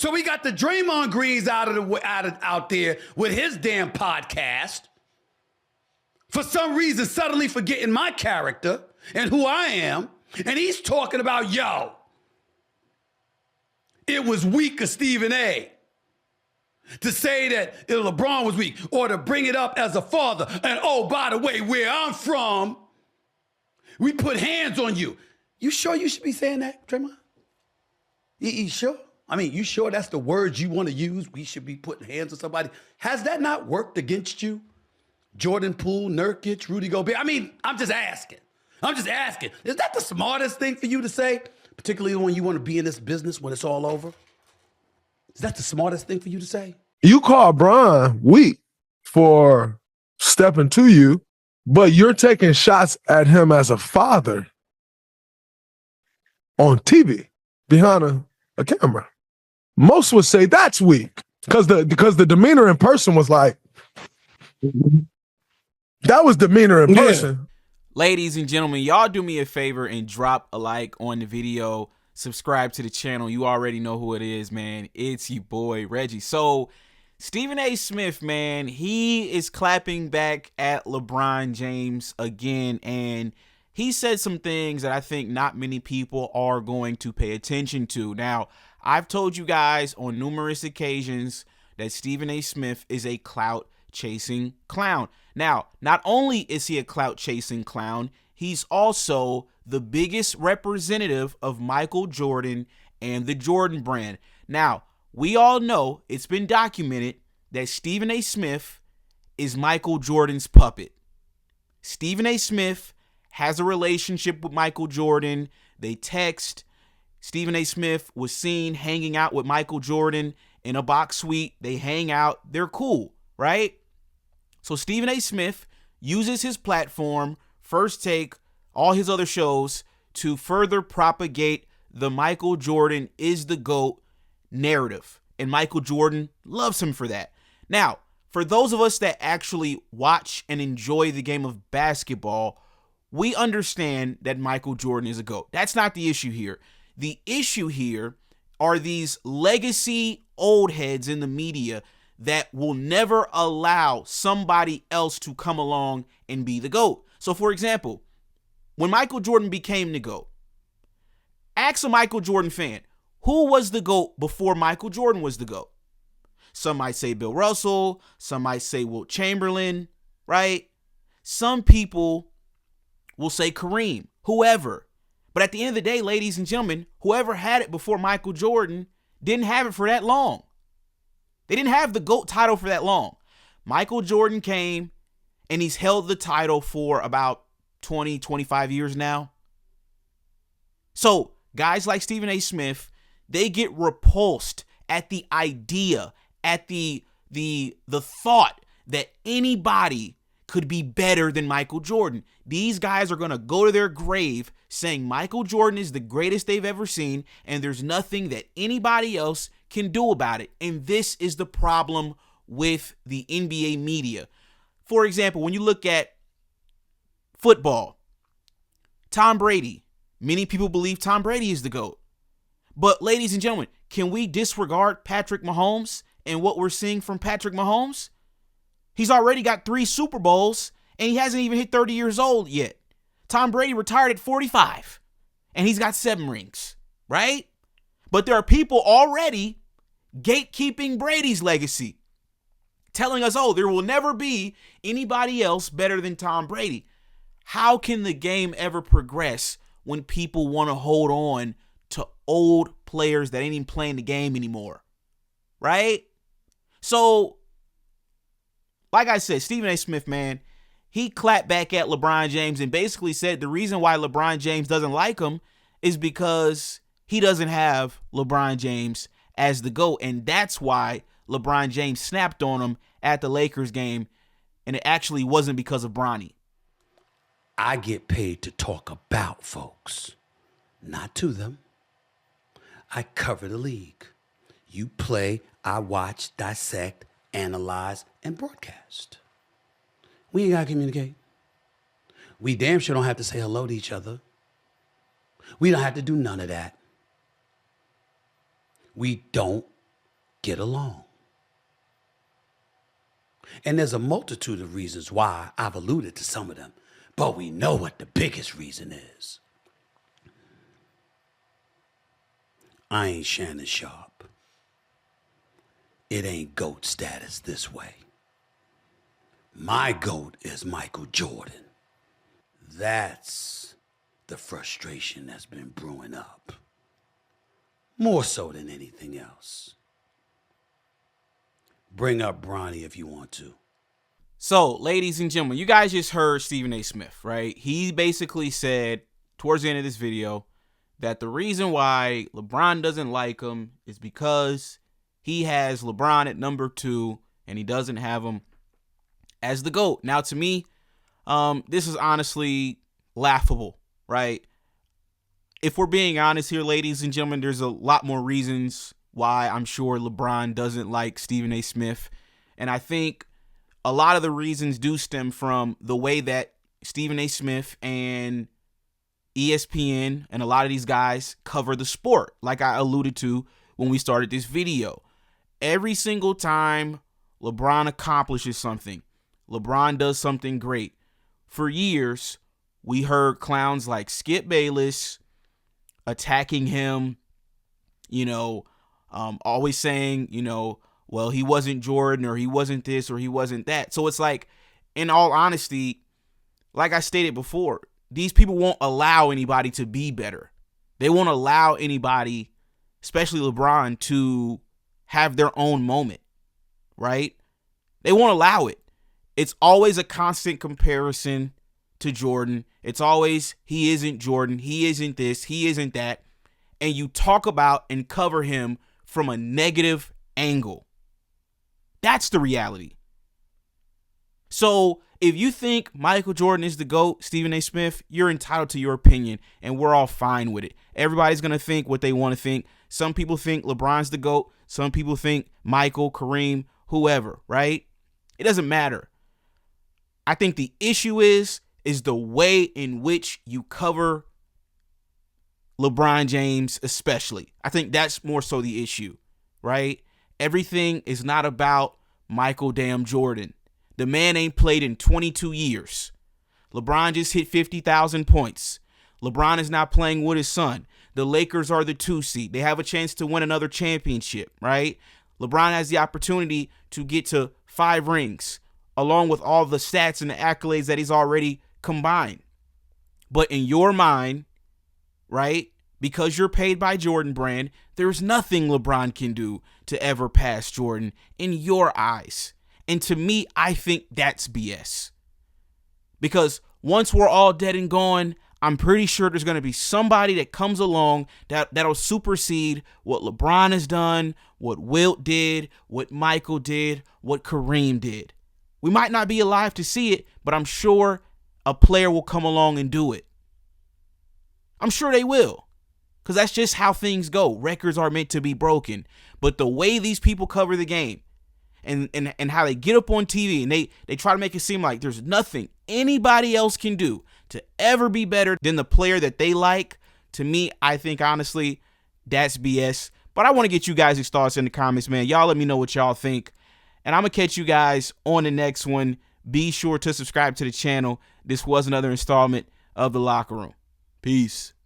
So we got the Draymond Greens out there with his damn podcast. For some reason, suddenly forgetting my character and who I am. And he's talking about, yo, it was weak of Stephen A. to say that LeBron was weak or to bring it up as a father. And oh, by the way, where I'm from, we put hands on you. You sure you should be saying that, Draymond? You sure? I mean, you sure that's the words you want to use? We should be putting hands on somebody. Has that not worked against you? Jordan Poole, Nurkic, Rudy Gobert. I mean, I'm just asking. Is that the smartest thing for you to say? Particularly when you want to be in this business when it's all over? Is that the smartest thing for you to say? You call Bron weak for stepping to you, but you're taking shots at him as a father on TV behind a camera. Most would say that's weak because the demeanor in person was like, that was demeanor in person. Yeah. Ladies and gentlemen, y'all do me a favor and drop a like on the video. Subscribe to the channel. You already know who it is, man. It's your boy, Reggie. So, Stephen A. Smith, man, he is clapping back at LeBron James again, and he said some things that I think not many people are going to pay attention to. Now, I've told you guys on numerous occasions that Stephen A. Smith is a clout-chasing clown. Now, not only is he a clout-chasing clown, he's also the biggest representative of Michael Jordan and the Jordan brand. Now, we all know, it's been documented, that Stephen A. Smith is Michael Jordan's puppet. Stephen A. Smith has a relationship with Michael Jordan. They text. Stephen A. Smith was seen hanging out with Michael Jordan in a box suite. They hang out. They're cool, right? So Stephen A. Smith uses his platform, First Take, all his other shows, to further propagate the Michael Jordan is the GOAT narrative. And Michael Jordan loves him for that. Now, for those of us that actually watch and enjoy the game of basketball, we understand that Michael Jordan is a GOAT. That's not the issue here. The issue here are these legacy old heads in the media that will never allow somebody else to come along and be the GOAT. So, for example, when Michael Jordan became the GOAT, ask a Michael Jordan fan, who was the GOAT before Michael Jordan was the GOAT? Some might say Bill Russell. Some might say Wilt Chamberlain, right? Some people will say Kareem, whoever. But at the end of the day, ladies and gentlemen, whoever had it before Michael Jordan didn't have it for that long. They didn't have the GOAT title for that long. Michael Jordan came and he's held the title for about 20, 25 years now. So guys like Stephen A. Smith, they get repulsed at the idea, at the thought that anybody could be better than Michael Jordan. These guys are going to go to their grave saying Michael Jordan is the greatest they've ever seen, and there's nothing that anybody else can do about it. And this is the problem with the NBA media. For example, when you look at football, Tom Brady, many people believe Tom Brady is the GOAT. But ladies and gentlemen, can we disregard Patrick Mahomes and what we're seeing from Patrick Mahomes? He's already got 3 Super Bowls, and he hasn't even hit 30 years old yet. Tom Brady retired at 45, and he's got 7 rings, right? But there are people already gatekeeping Brady's legacy, telling us, oh, there will never be anybody else better than Tom Brady. How can the game ever progress when people want to hold on to old players that ain't even playing the game anymore, right? So, like I said, Stephen A. Smith, man, he clapped back at LeBron James and basically said the reason why LeBron James doesn't like him is because he doesn't have LeBron James as the GOAT. And that's why LeBron James snapped on him at the Lakers game. And it actually wasn't because of bronny. I get paid to talk about folks, not to them. I cover the league. You play, I watch, dissect, analyze, and broadcast. We ain't got to communicate. We damn sure don't have to say hello to each other. We don't have to do none of that. We don't get along. And there's a multitude of reasons why. I've alluded to some of them, but we know what the biggest reason is. I ain't Shannon Sharp. It ain't GOAT status this way. My GOAT is Michael Jordan. That's the frustration that's been brewing up. More so than anything else. Bring up Bronny if you want to. So, ladies and gentlemen, you guys just heard Stephen A. Smith, right? He basically said towards the end of this video that the reason why LeBron doesn't like him is because he has LeBron at number 2 and he doesn't have him as the GOAT. Now, to me, this is honestly laughable, right? If we're being honest here, ladies and gentlemen, there's a lot more reasons why I'm sure LeBron doesn't like Stephen A. Smith. And I think a lot of the reasons do stem from the way that Stephen A. Smith and ESPN and a lot of these guys cover the sport, like I alluded to when we started this video. Every single time LeBron accomplishes something, LeBron does something great. For years, we heard clowns like Skip Bayless attacking him, always saying, well, he wasn't Jordan or he wasn't this or he wasn't that. So it's like, in all honesty, like I stated before, these people won't allow anybody to be better. They won't allow anybody, especially LeBron, to have their own moment, right? They won't allow it. It's always a constant comparison to Jordan. It's always, he isn't Jordan, he isn't this, he isn't that. And you talk about and cover him from a negative angle. That's the reality. So if you think Michael Jordan is the GOAT, Stephen A. Smith, you're entitled to your opinion, and we're all fine with it. Everybody's going to think what they want to think. Some people think LeBron's the GOAT. Some people think Michael, Kareem, whoever, right? It doesn't matter. I think the issue is the way in which you cover LeBron James especially. I think that's more so the issue, right? Everything is not about Michael damn Jordan. The man ain't played in 22 years. LeBron just hit 50,000 points. LeBron is not playing with his son. The Lakers are the 2 seed. They have a chance to win another championship, right? LeBron has the opportunity to get to 5 rings, along with all the stats and the accolades that he's already combined. But in your mind, right, because you're paid by Jordan Brand, there's nothing LeBron can do to ever pass Jordan in your eyes. And to me, I think that's BS. Because once we're all dead and gone, I'm pretty sure there's going to be somebody that comes along that'll supersede what LeBron has done, what Wilt did, what Michael did, what Kareem did. We might not be alive to see it, but I'm sure a player will come along and do it. I'm sure they will. Because that's just how things go. Records are meant to be broken. But the way these people cover the game and how they get up on TV and they try to make it seem like there's nothing anybody else can do to ever be better than the player that they like, to me, I think, honestly, that's BS. But I want to get you guys' thoughts in the comments, man. Y'all let me know what y'all think. And I'm going to catch you guys on the next one. Be sure to subscribe to the channel. This was another installment of The Locker Room. Peace.